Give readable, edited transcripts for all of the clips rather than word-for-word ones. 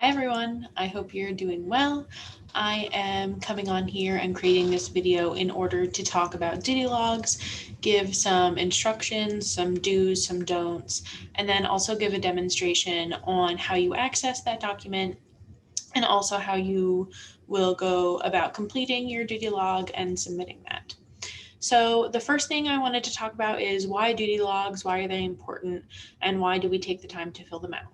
Hi everyone, I hope you're doing well. I am coming on here and creating this video in order to talk about duty logs, give some instructions, some do's, some don'ts, and then also give a demonstration on how you access that document and also how you will go about completing your duty log and submitting that. So the first thing I wanted to talk about is why duty logs, why are they important, and why do we take the time to fill them out?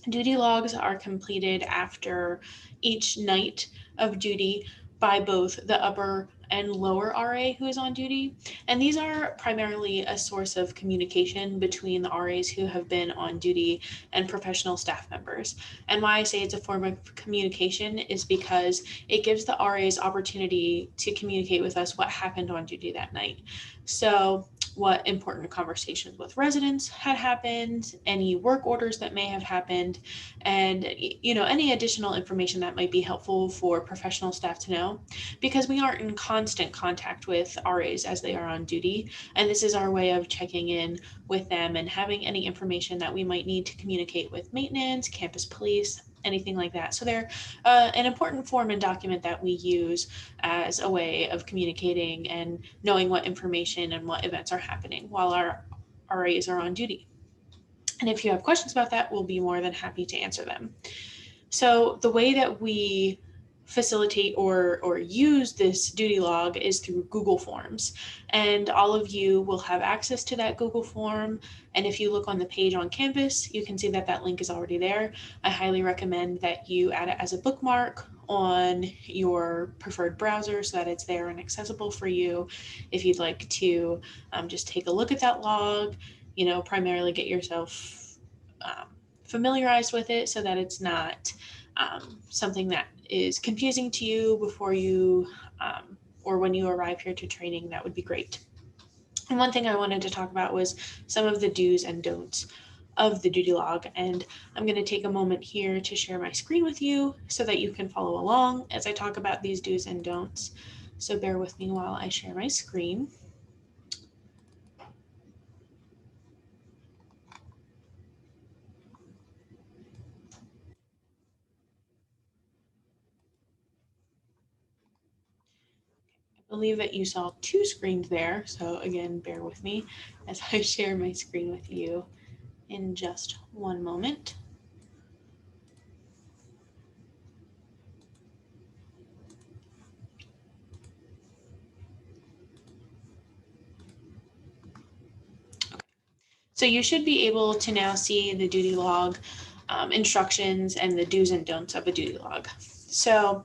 Duty logs are completed after each night of duty by both the upper and lower RA who is on duty. And these are primarily a source of communication between the RAs who have been on duty and professional staff members. And why I say it's a form of communication is because it gives the RAs opportunity to communicate with us what happened on duty that night. So what important conversations with residents had happened, any work orders that may have happened, and any additional information that might be helpful for professional staff to know, because we aren't in constant contact with RAs as they are on duty, and this is our way of checking in with them and having any information that we might need to communicate with maintenance, campus police, anything like that. So they're an important form and document that we use as a way of communicating and knowing what information and what events are happening while our RAs are on duty. And if you have questions about that, we'll be more than happy to answer them. So the way that we facilitate or use this duty log is through Google Forms. And all of you will have access to that Google form. And if you look on the page on campus, you can see that that link is already there. I highly recommend that you add it as a bookmark on your preferred browser so that it's there and accessible for you if you'd like to just take a look at that log, primarily get yourself familiarized with it so that it's not something that is confusing to you before you or when you arrive here to training. That would be great. And one thing I wanted to talk about was some of the do's and don'ts of the duty log. And I'm going to take a moment here to share my screen with you so that you can follow along as I talk about these do's and don'ts. So bear with me while I share my screen. Believe that you saw two screens there. So again, bear with me as I share my screen with you in just one moment. So you should be able to now see the duty log instructions and the do's and don'ts of a duty log. So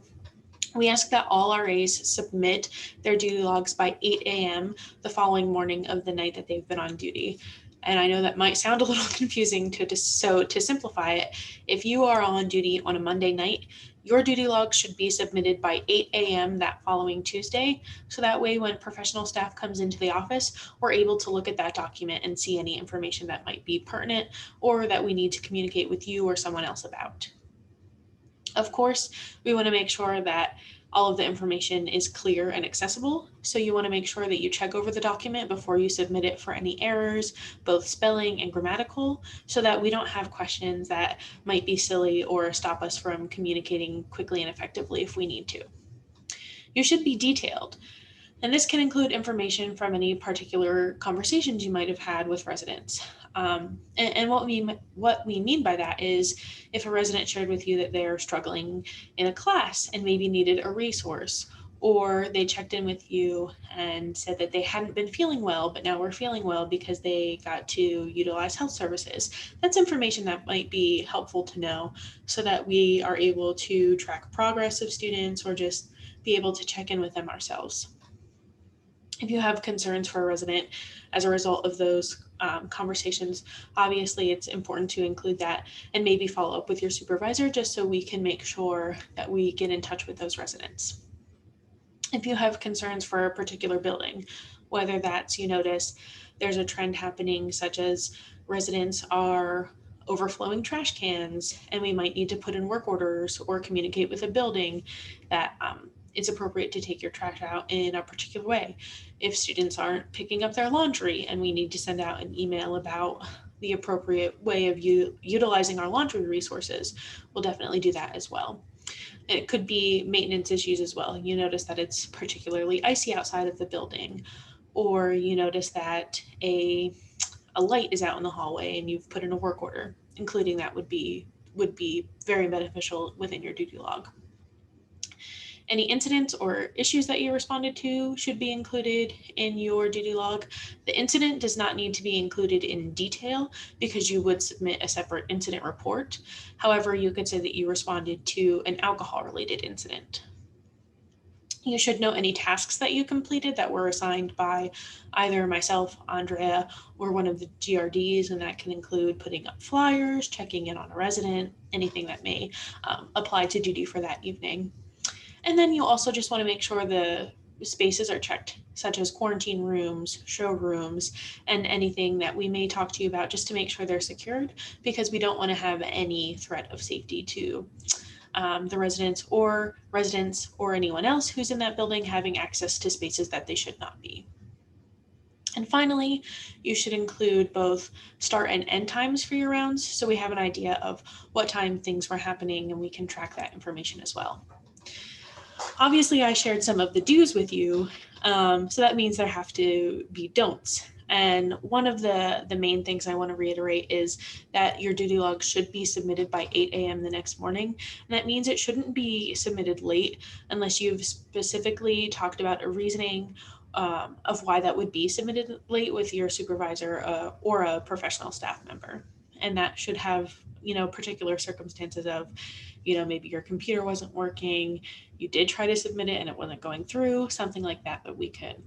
we ask that all RAs submit their duty logs by 8 a.m. the following morning of the night that they've been on duty. And I know that might sound a little confusing so to simplify it, if you are on duty on a Monday night, your duty log should be submitted by 8 a.m. that following Tuesday. So that way, when professional staff comes into the office, we're able to look at that document and see any information that might be pertinent or that we need to communicate with you or someone else about. Of course, we want to make sure that all of the information is clear and accessible. So you want to make sure that you check over the document before you submit it for any errors, both spelling and grammatical, so that we don't have questions that might be silly or stop us from communicating quickly and effectively if we need to. You should be detailed. And this can include information from any particular conversations you might have had with residents. And what we mean by that is if a resident shared with you that they're struggling in a class and maybe needed a resource, or they checked in with you and said that they hadn't been feeling well, but now were feeling well because they got to utilize health services. That's information that might be helpful to know so that we are able to track progress of students or just be able to check in with them ourselves. If you have concerns for a resident as a result of those conversations, obviously it's important to include that and maybe follow up with your supervisor just so we can make sure that we get in touch with those residents. If you have concerns for a particular building, whether that's you notice there's a trend happening such as residents are overflowing trash cans and we might need to put in work orders or communicate with a building that it's appropriate to take your trash out in a particular way. If students aren't picking up their laundry and we need to send out an email about the appropriate way of utilizing our laundry resources, we'll definitely do that as well. And it could be maintenance issues as well. You notice that it's particularly icy outside of the building, or you notice that a light is out in the hallway and you've put in a work order. Including that would be very beneficial within your duty log. Any incidents or issues that you responded to should be included in your duty log. The incident does not need to be included in detail because you would submit a separate incident report. However, you could say that you responded to an alcohol-related incident. You should note any tasks that you completed that were assigned by either myself, Andrea, or one of the GRDs, and that can include putting up flyers, checking in on a resident, anything that may apply to duty for that evening. And then you also just want to make sure the spaces are checked, such as quarantine rooms, showrooms, and anything that we may talk to you about, just to make sure they're secured, because we don't want to have any threat of safety to the residents or anyone else who's in that building having access to spaces that they should not be. And finally, you should include both start and end times for your rounds, so we have an idea of what time things were happening and we can track that information as well. Obviously, I shared some of the do's with you, so that means there have to be don'ts. And one of the main things I want to reiterate is that your duty log should be submitted by 8 a.m. the next morning. And that means it shouldn't be submitted late unless you've specifically talked about a reasoning of why that would be submitted late with your supervisor or a professional staff member. And that should have, particular circumstances of, maybe your computer wasn't working, you did try to submit it and it wasn't going through, something like that we could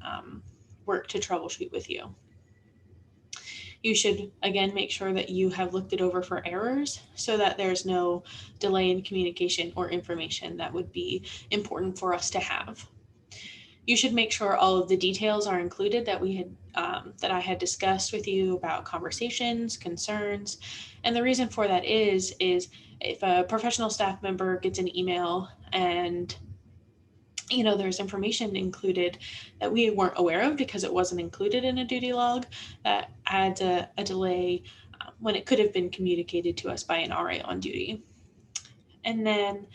work to troubleshoot with you. You should, again, make sure that you have looked it over for errors so that there's no delay in communication or information that would be important for us to have. You should make sure all of the details are included that that I had discussed with you about conversations, concerns, and the reason for that is if a professional staff member gets an email and there's information included that we weren't aware of because it wasn't included in a duty log, that adds a delay when it could have been communicated to us by an RA on duty. And then,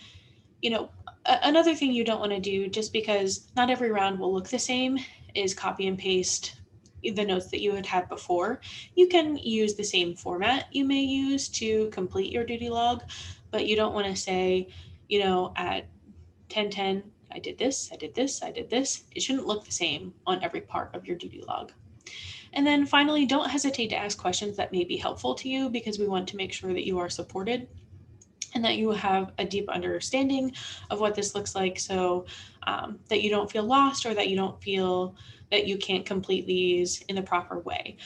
another thing you don't want to do, just because not every round will look the same, is copy and paste the notes that you had had before. You can use the same format you may use to complete your duty log, but you don't want to say, at 10:10, I did this, I did this, I did this. It shouldn't look the same on every part of your duty log. And then finally, don't hesitate to ask questions that may be helpful to you, because we want to make sure that you are supported and that you have a deep understanding of what this looks like, so that you don't feel lost or that you don't feel that you can't complete these in the proper way.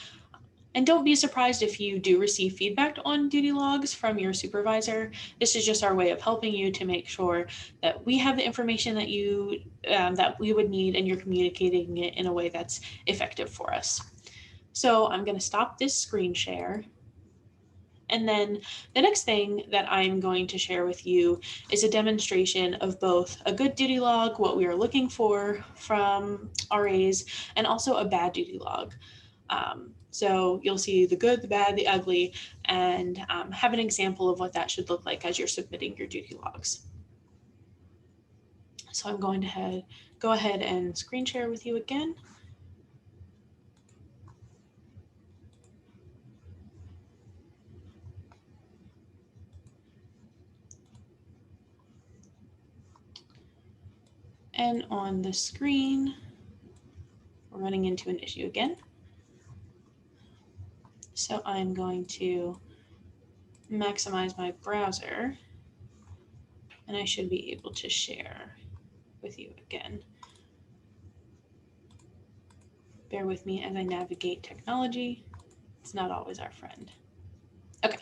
And don't be surprised if you do receive feedback on duty logs from your supervisor. This is just our way of helping you to make sure that we have the information that that we would need, and you're communicating it in a way that's effective for us. So I'm going to stop this screen share. And then the next thing that I'm going to share with you is a demonstration of both a good duty log, what we are looking for from RAs, and also a bad duty log. So you'll see the good, the bad, the ugly, and have an example of what that should look like as you're submitting your duty logs. So I'm going to go ahead and screen share with you again. And on the screen, we're running into an issue again. So I'm going to maximize my browser, and I should be able to share with you again. Bear with me as I navigate technology. It's not always our friend. Okay.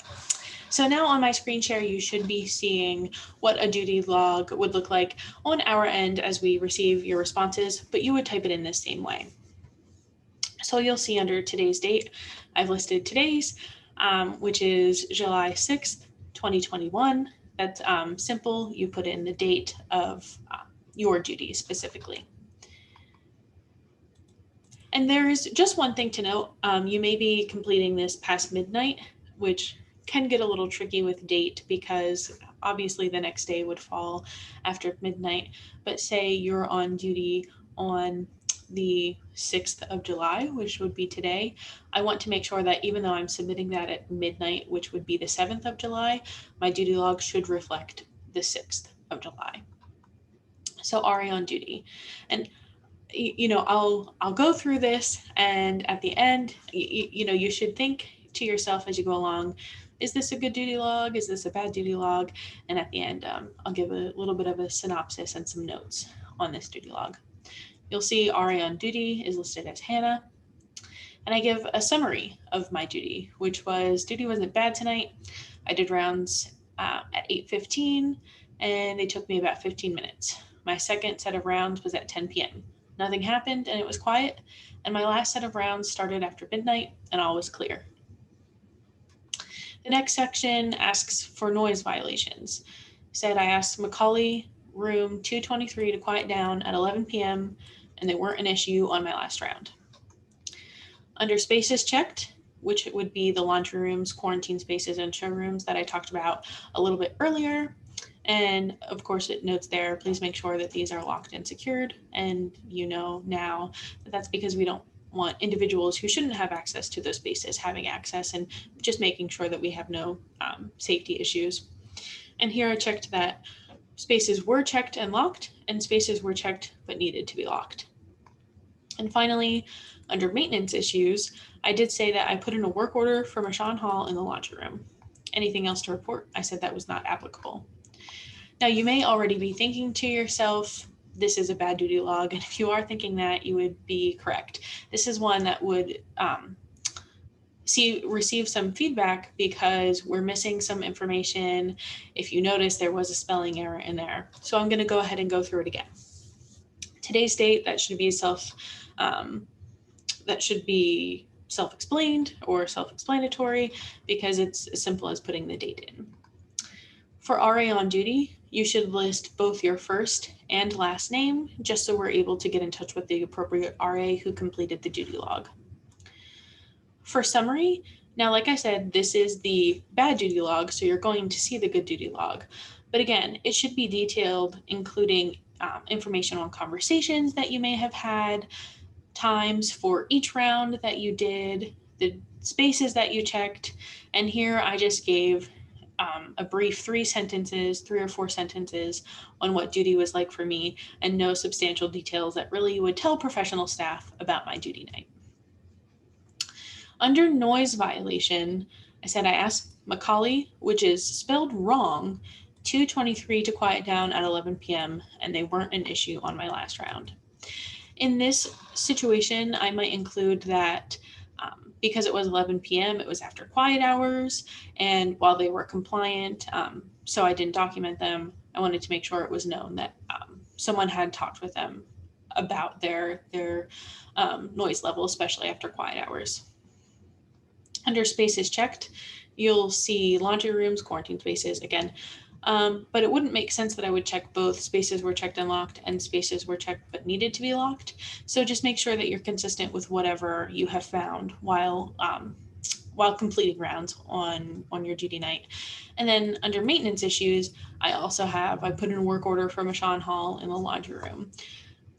So now on my screen share, you should be seeing what a duty log would look like on our end as we receive your responses, but you would type it in the same way. So you'll see under today's date, I've listed today's, which is July 6th, 2021. That's simple. You put in the date of your duty specifically. And there is just one thing to note. You may be completing this past midnight, which can get a little tricky with date because obviously the next day would fall after midnight. But say you're on duty on the 6th of July, which would be today, I want to make sure that even though I'm submitting that at midnight, which would be the 7th of July, my duty log should reflect the 6th of July. So RA on duty. And I'll go through this, and at the end, you should think to yourself as you go along, is this a good duty log? Is this a bad duty log? And at the end, I'll give a little bit of a synopsis and some notes on this duty log. You'll see RA on duty is listed as Hannah, and I give a summary of my duty, which was duty wasn't bad tonight. I did rounds at 8:15, and they took me about 15 minutes. My second set of rounds was at 10 p.m. Nothing happened and it was quiet, and my last set of rounds started after midnight and all was clear. The next section asks for noise violations. Said I asked Macaulay room 223 to quiet down at 11 p.m. and they weren't an issue on my last round. Under spaces checked, which would be the laundry rooms, quarantine spaces, and showrooms that I talked about a little bit earlier. And of course, it notes there, please make sure that these are locked and secured. And you know now that that's because we don't want individuals who shouldn't have access to those spaces having access, and just making sure that we have no safety issues. And here I checked that spaces were checked and locked, and spaces were checked but needed to be locked. And finally, under maintenance issues, I did say that I put in a work order for Michonne Hall in the laundry room. Anything else to report? I said that was not applicable. Now, you may already be thinking to yourself, this is a bad duty log. And if you are thinking that, you would be correct. This is one that would receive some feedback because we're missing some information. If you notice, there was a spelling error in there. So I'm going to go ahead and go through it again. Today's date, that should be self-explained or self-explanatory because it's as simple as putting the date in. For RA on duty, you should list both your first and last name, just so we're able to get in touch with the appropriate RA who completed the duty log. For summary, now like I said, this is the bad duty log, so you're going to see the good duty log. But again, it should be detailed, including information on conversations that you may have had, times for each round that you did, the spaces that you checked, and here I just gave a brief 3 or 4 sentences on what duty was like for me, and no substantial details that really would tell professional staff about my duty night. Under noise violation, I said I asked Macaulay, which is spelled wrong, 223 to quiet down at 11 p.m., and they weren't an issue on my last round. In this situation, I might include that because it was 11 p.m., it was after quiet hours, and while they were compliant, so I didn't document them, I wanted to make sure it was known that someone had talked with them about their noise level, especially after quiet hours. Under spaces checked, you'll see laundry rooms, quarantine spaces, again, but it wouldn't make sense that I would check both spaces were checked and locked and spaces were checked but needed to be locked. So just make sure that you're consistent with whatever you have found while completing rounds on your duty night. And then under maintenance issues, I put in a work order for Michonne Hall in the laundry room.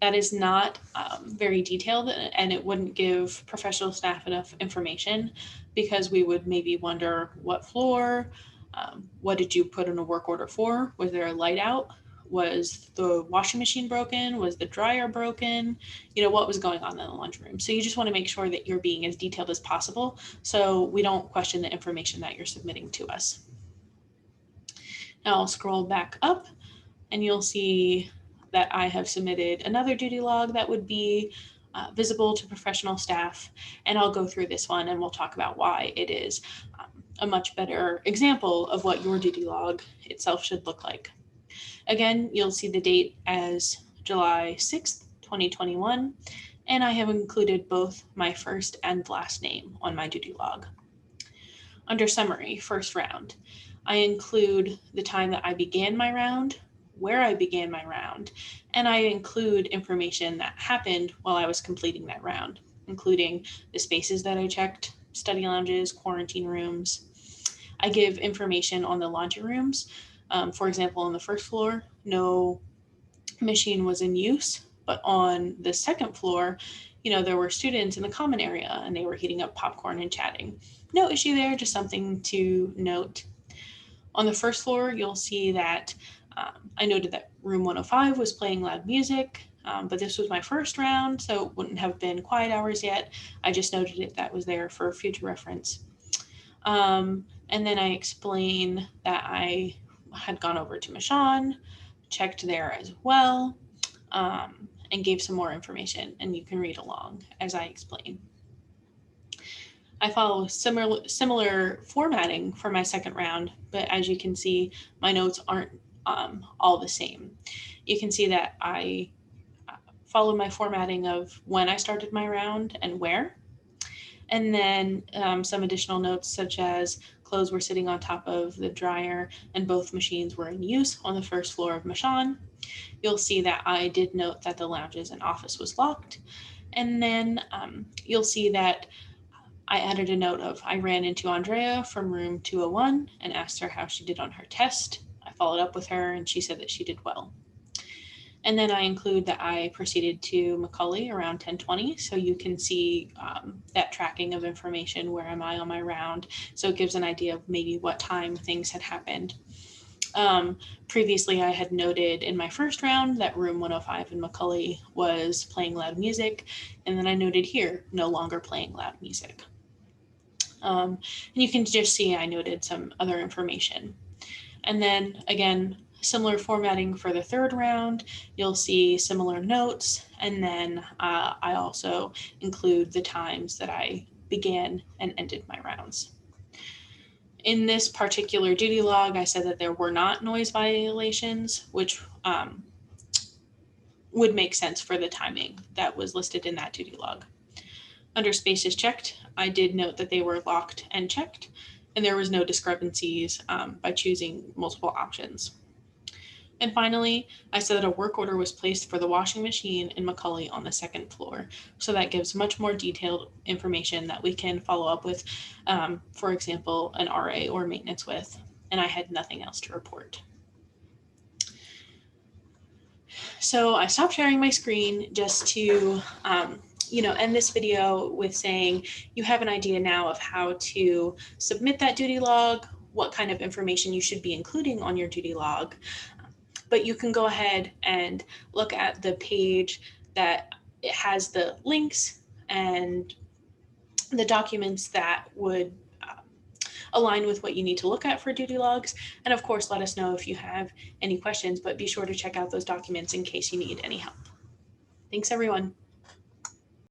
That is not very detailed, and it wouldn't give professional staff enough information because we would maybe wonder what floor, what did you put in a work order for? Was there a light out? Was the washing machine broken? Was the dryer broken? What was going on in the laundry room? So you just want to make sure that you're being as detailed as possible so we don't question the information that you're submitting to us. Now I'll scroll back up and you'll see that I have submitted another duty log that would be visible to professional staff, and I'll go through this one and we'll talk about why it is a much better example of what your duty log itself should look like. Again, you'll see the date as July 6th, 2021, and I have included both my first and last name on my duty log. Under summary, first round, I include the time that I began my round, where I began my round, and I include information that happened while I was completing that round. including the spaces that I checked, study lounges, quarantine rooms. I give information on the laundry rooms. For example, on the first floor, no machine was in use, but on the second floor, there were students in the common area and they were heating up popcorn and chatting. No issue there, just something to note. On the first floor, you'll see that I noted that room 105 was playing loud music, but this was my first round, so it wouldn't have been quiet hours yet. I just noted it that was there for future reference. And then I explain that I had gone over to Michon, checked there as well, and gave some more information, and you can read along as I explain. I follow similar formatting for my second round, but as you can see, my notes aren't all the same. You can see that I followed my formatting of when I started my round and where. And then some additional notes such as clothes were sitting on top of the dryer and both machines were in use on the first floor of Michon. You'll see that I did note that the lounges and office was locked. And then you'll see that I added a note of I ran into Andrea from room 201 and asked her how she did on her test. I followed up with her and she said that she did well. And then I include that I proceeded to Macaulay around 10:20, so you can see that tracking of information, where am I on my round, so it gives an idea of maybe what time things had happened. Previously, I had noted in my first round that room 105 in Macaulay was playing loud music, and then I noted here, no longer playing loud music. And you can just see I noted some other information. And then again, similar formatting for the third round, you'll see similar notes, and then I also include the times that I began and ended my rounds. In this particular duty log, I said that there were not noise violations, which would make sense for the timing that was listed in that duty log. Under spaces checked, I did note that they were locked and checked, and there was no discrepancies by choosing multiple options. And finally, I said that a work order was placed for the washing machine in Macaulay on the second floor. So that gives much more detailed information that we can follow up with, for example, an RA or maintenance with, and I had nothing else to report. So I stopped sharing my screen just to end this video with saying you have an idea now of how to submit that duty log, what kind of information you should be including on your duty log. But you can go ahead and look at the page that it has the links and the documents that would align with what you need to look at for duty logs. And of course, let us know if you have any questions, but be sure to check out those documents in case you need any help. Thanks, everyone.